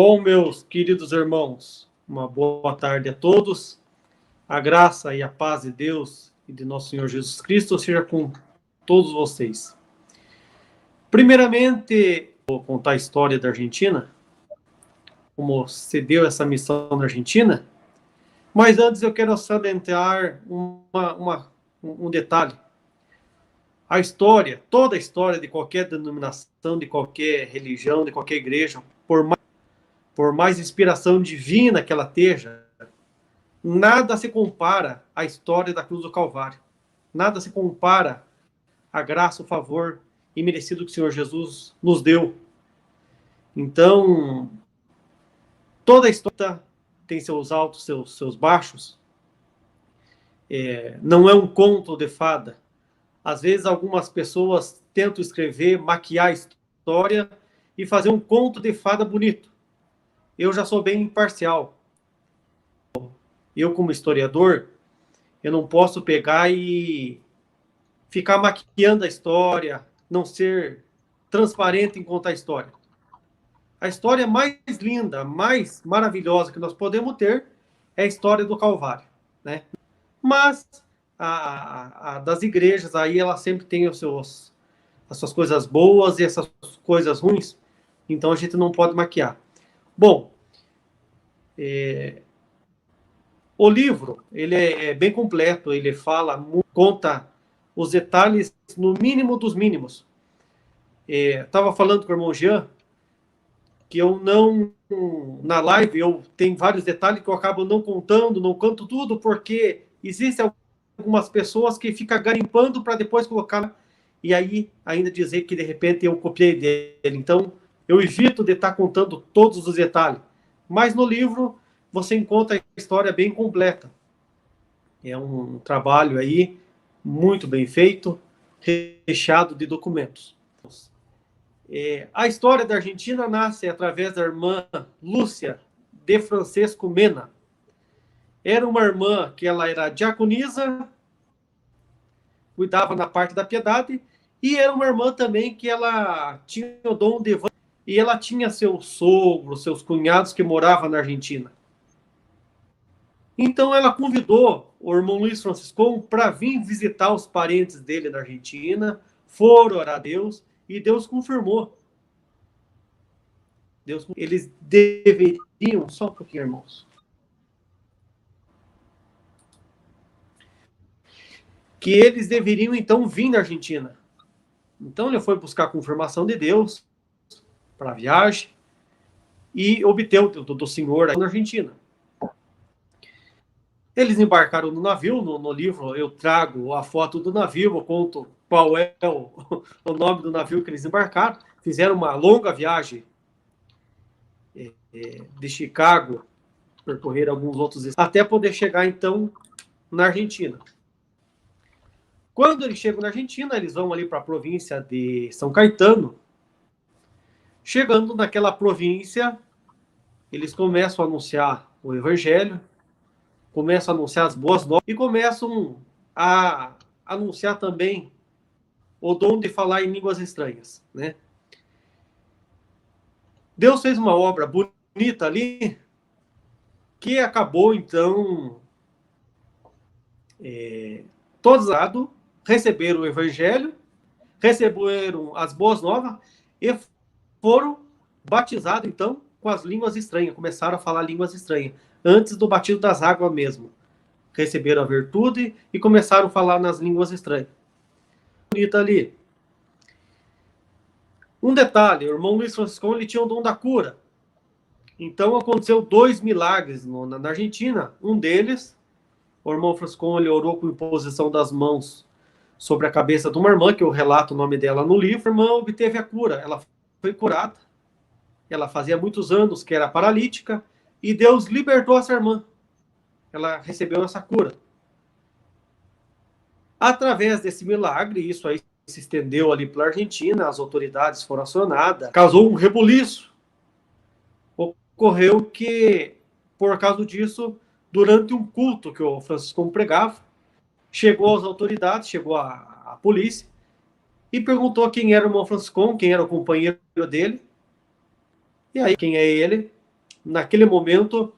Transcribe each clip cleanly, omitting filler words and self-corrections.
Bom, meus queridos irmãos, uma boa tarde a todos. A graça e a paz de Deus e de nosso Senhor Jesus Cristo seja com todos vocês. Primeiramente, vou contar a história da Argentina, como se deu essa missão na Argentina, mas antes eu quero salientar um detalhe. A história, toda a história de qualquer denominação, de qualquer religião, de qualquer igreja, por mais inspiração divina que ela esteja, nada se compara à história da cruz do Calvário. Nada se compara à graça, o favor imerecido que o Senhor Jesus nos deu. Então, toda a história tem seus altos, seus baixos. Não é um conto de fada. Às vezes, algumas pessoas tentam escrever, maquiar a história e fazer um conto de fada bonito. Eu já sou bem imparcial. Eu, como historiador, eu não posso pegar e ficar maquiando a história, não ser transparente em contar a história. A história mais linda, mais maravilhosa que nós podemos ter é a história do Calvário, né? Mas a das igrejas aí, ela sempre tem as suas coisas boas e essas coisas ruins, então a gente não pode maquiar. Bom, o livro, ele é bem completo, ele conta os detalhes no mínimo dos mínimos. Estava falando com o irmão Jean, que eu não, na live, eu tenho vários detalhes que eu acabo não contando, não conto tudo, porque existem algumas pessoas que ficam garimpando para depois colocar, e aí ainda dizer que de repente eu copiei dele. Então, eu evito de estar contando todos os detalhes. Mas no livro, você encontra a história bem completa. É um trabalho aí muito bem feito, recheado de documentos. A história da Argentina nasce através da irmã Lúcia de Francisco Mena. Era uma irmã que ela era diaconisa, cuidava na parte da piedade, e era uma irmã também que ela tinha o dom de evangelizar, e ela tinha seus sogros, seus cunhados que moravam na Argentina. Então ela convidou o irmão Luiz Francisco para vir visitar os parentes dele na Argentina, foram orar a Deus, e Deus confirmou. Eles deveriam, só um pouquinho, irmãos, que eles deveriam então vir na Argentina. Então ele foi buscar a confirmação de Deus para a viagem e obteve do Senhor na Argentina. Eles embarcaram no navio, no livro eu trago a foto do navio, eu conto qual é o nome do navio que eles embarcaram. Fizeram uma longa viagem de Chicago, percorrer alguns outros estados, até poder chegar então na Argentina. Quando eles chegam na Argentina, eles vão ali para a província de São Caetano. Chegando naquela província, eles começam a anunciar o evangelho, começam a anunciar as boas novas e começam a anunciar também o dom de falar em línguas estranhas, né? Deus fez uma obra bonita ali, que acabou, então, todos receberam o evangelho, receberam as boas novas e foram batizados, então, com as línguas estranhas, começaram a falar línguas estranhas, antes do batismo das águas mesmo. Receberam a virtude e começaram a falar nas línguas estranhas. Bonito ali. Um detalhe, o irmão Luiz Francisco, ele tinha o dom da cura. Então, aconteceu 2 milagres na Argentina. Um deles, o irmão Francisco, ele orou com imposição das mãos sobre a cabeça de uma irmã, que eu relato o nome dela no livro. A irmã obteve a cura, ela foi curada. Ela fazia muitos anos que era paralítica, e Deus libertou essa irmã. Ela recebeu essa cura. Através desse milagre, isso aí se estendeu ali pela Argentina, as autoridades foram acionadas, causou um rebuliço. Ocorreu que, por causa disso, durante um culto que o Francisco pregava, chegou às autoridades, chegou a polícia, e perguntou quem era o irmão Francisco, quem era o companheiro dele. E aí, quem é ele? naquele momento,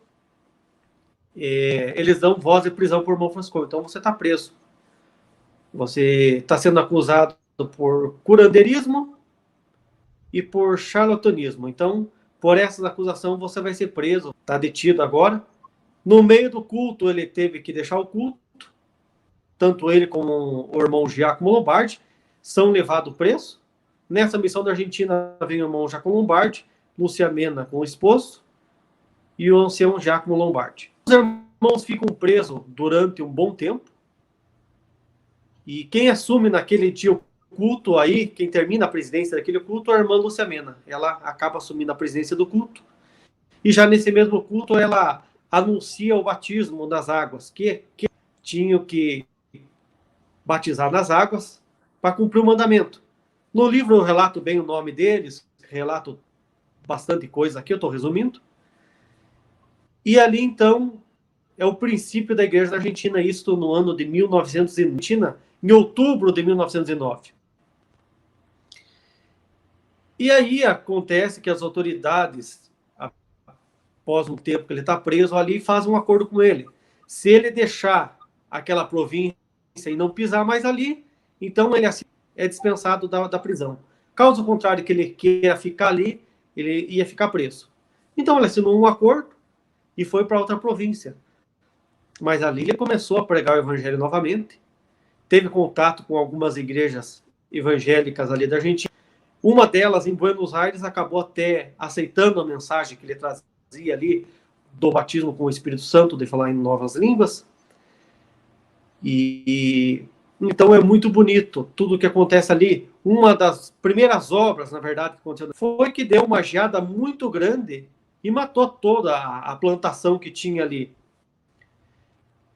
eles dão voz de prisão por irmão Frascon. Então você está preso. Você está sendo acusado por curandeirismo e por charlatanismo. Então, por essas acusações, você vai ser preso. Está detido agora. No meio do culto, ele teve que deixar o culto. Tanto ele como o irmão Giacomo Lombardi são levados presos. Nessa missão da Argentina, vem o irmão Giacomo Lombardi, Lúcia Mena com o esposo e o ancião Giacomo Lombardi. Os irmãos ficam presos durante um bom tempo. E quem assume naquele dia o culto aí, quem termina a presidência daquele culto, é a irmã Lúcia Mena. Ela acaba assumindo a presidência do culto. E já nesse mesmo culto, ela anuncia o batismo nas águas, que tinham que batizar nas águas para cumprir o mandamento. No livro eu relato bem o nome deles, relato bastante coisa aqui, eu estou resumindo. E ali, então, é o princípio da Igreja da Argentina, isto no ano de 1909, em outubro de 1909. E aí acontece que as autoridades, após um tempo que ele está preso ali, fazem um acordo com ele. Se ele deixar aquela província e não pisar mais ali, então ele é dispensado da prisão. Caso contrário, que ele queira ficar ali, ele ia ficar preso. Então ele assinou um acordo e foi para outra província. Mas ali ele começou a pregar o evangelho novamente, teve contato com algumas igrejas evangélicas ali da Argentina. Uma delas, em Buenos Aires, acabou até aceitando a mensagem que ele trazia ali do batismo com o Espírito Santo, de falar em novas línguas. E então é muito bonito tudo o que acontece ali. Uma das primeiras obras, na verdade, que aconteceu foi que deu uma geada muito grande e matou toda a plantação que tinha ali.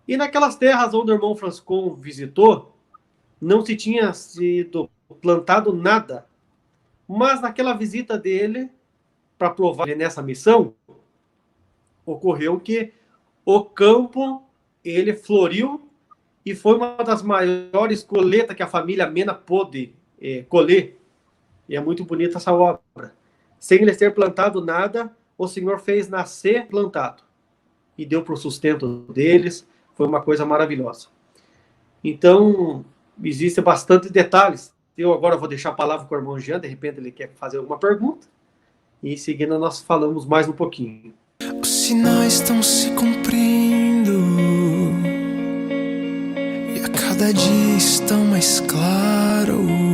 E naquelas terras onde o irmão Frascon visitou, não se tinha sido plantado nada. Mas naquela visita dele, para provar nessa missão, ocorreu que o campo, ele floriu e foi uma das maiores colheitas que a família Mena pôde colher. E é muito bonita essa obra. Sem ele ter plantado nada, o Senhor fez nascer plantado. E deu para o sustento deles. Foi uma coisa maravilhosa. Então, existem bastante detalhes. Eu agora vou deixar a palavra com o irmão Jean, de repente ele quer fazer alguma pergunta. E em seguida nós falamos mais um pouquinho. Os sinais estão se cumprindo e a cada dia estão mais claros.